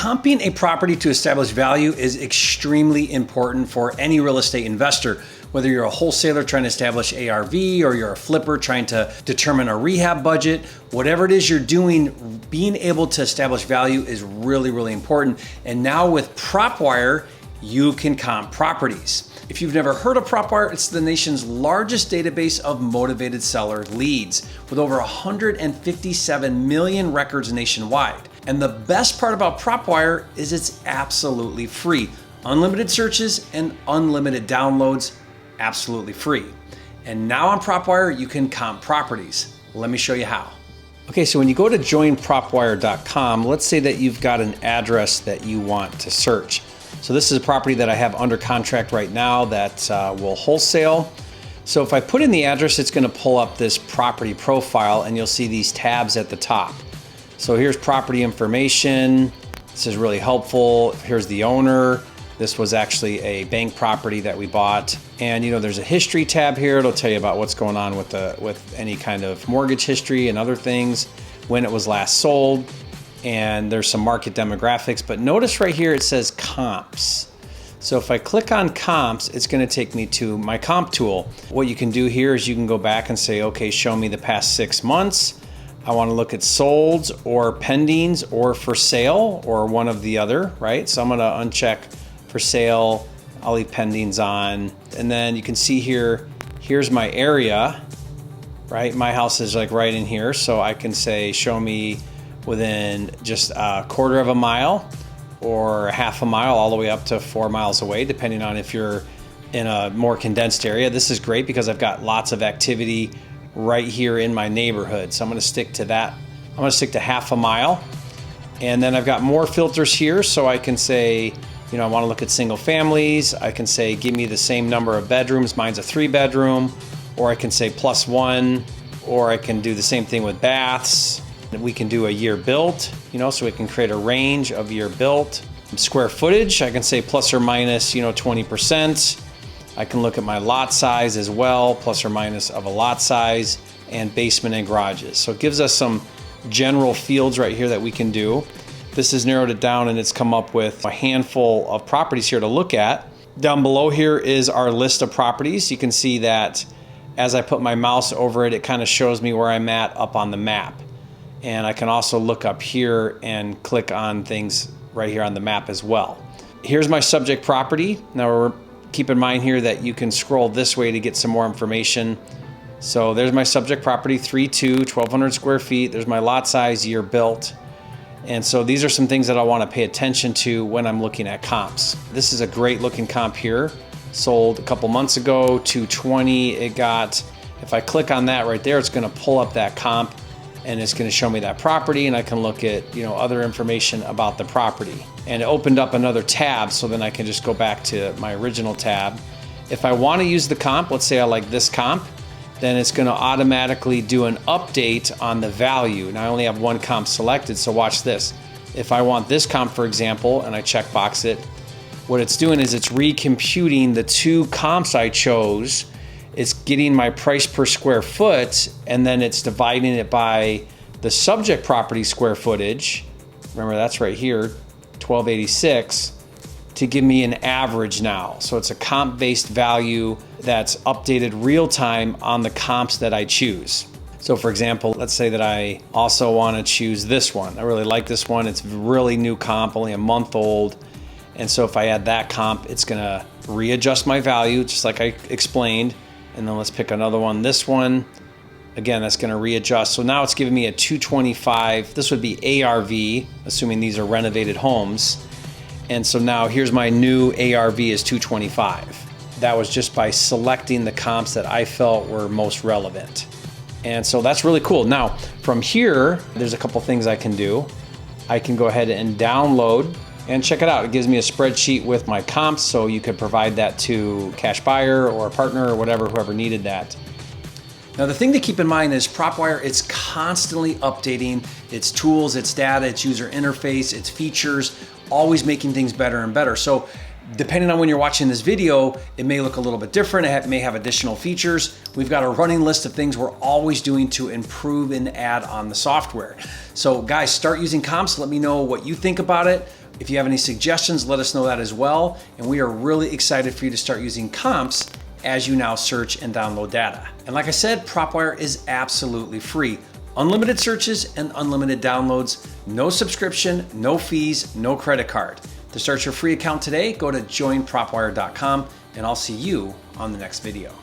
Comping a property to establish value is extremely important for any real estate investor. Whether you're a wholesaler trying to establish ARV or you're a flipper trying to determine a rehab budget, whatever it is you're doing, being able to establish value is really, really important. And now with Propwire, you can comp properties. If you've never heard of Propwire, it's the nation's largest database of motivated seller leads with over 157 million records nationwide. And the best part about Propwire is it's absolutely free. Unlimited searches and unlimited downloads, absolutely free. And now on Propwire, you can comp properties. Let me show you how. Okay, so when you go to joinpropwire.com, let's say that you've got an address that you want to search. So this is a property that I have under contract right now that will wholesale. So if I put in the address, it's gonna pull up this property profile and you'll see these tabs at the top. So here's property information. This is really helpful. Here's the owner. This was actually a bank property that we bought. And there's a history tab here. It'll tell you about what's going on with any kind of mortgage history and other things, when it was last sold. And there's some market demographics, but notice right here it says comps. So if I click on comps, it's gonna take me to my comp tool. What you can do here is you can go back and say, okay, show me the past 6 months. I wanna look at solds or pendings or for sale or one of the other, right? So I'm gonna uncheck for sale, I'll leave pendings on. And then you can see here, here's my area, right? My house is like right in here. So I can say, show me within just a quarter of a mile or half a mile all the way up to 4 miles away, depending on if you're in a more condensed area. This is great because I've got lots of activity right here in my neighborhood. So I'm gonna stick to that. I'm gonna stick to half a mile. And then I've got more filters here. So I can say, I wanna look at single families. I can say, give me the same number of bedrooms. Mine's a 3-bedroom, or I can say +1, or I can do the same thing with baths. We can do a year built, so we can create a range of year built. Square footage, I can say plus or minus, 20%. I can look at my lot size as well, plus or minus of a lot size, and basement and garages. So it gives us some general fields right here that we can do. This has narrowed it down and it's come up with a handful of properties here to look at. Down below here is our list of properties. You can see that as I put my mouse over it, it kind of shows me where I'm at up on the map. And I can also look up here and click on things right here on the map as well. Here's my subject property. Now keep in mind here that you can scroll this way to get some more information. So there's my subject property, 3.2, 1,200 square feet. There's my lot size, year built. And so these are some things that I want to pay attention to when I'm looking at comps. This is a great looking comp here. Sold a couple months ago, 220 it got. If I click on that right there, it's going to pull up that comp and it's going to show me that property, and I can look at other information about the property. And it opened up another tab, so then I can just go back to my original tab. If I want to use the comp, let's say I like this comp, then it's going to automatically do an update on the value. Now I only have one comp selected, so watch this. If I want this comp, for example, and I checkbox it, what it's doing is it's recomputing the 2 comps I chose. It's getting my price per square foot, and then it's dividing it by the subject property square footage. Remember, that's right here, 1286, to give me an average now. So it's a comp-based value that's updated real time on the comps that I choose. So for example, let's say that I also want to choose this one. I really like this one. It's really new comp, only a month old. And so if I add that comp, it's gonna readjust my value, just like I explained. And then let's pick another one. This one, again, that's gonna readjust. So now it's giving me a 225. This would be ARV, assuming these are renovated homes. And so now here's my new ARV is 225. That was just by selecting the comps that I felt were most relevant. And so that's really cool. Now, from here, there's a couple things I can do. I can go ahead and download and check it out. It gives me a spreadsheet with my comps, so you could provide that to cash buyer or a partner or whatever, whoever needed that. Now the thing to keep in mind is Propwire, it's constantly updating its tools, its data, its user interface, its features, always making things better and better. So depending on when you're watching this video, it may look a little bit different. It may have additional features. We've got a running list of things we're always doing to improve and add on the software. So guys, start using comps. Let me know what you think about it. If you have any suggestions, let us know that as well. And we are really excited for you to start using comps as you now search and download data. And like I said, Propwire is absolutely free. Unlimited searches and unlimited downloads, no subscription, no fees, no credit card. To start your free account today, go to joinpropwire.com and I'll see you on the next video.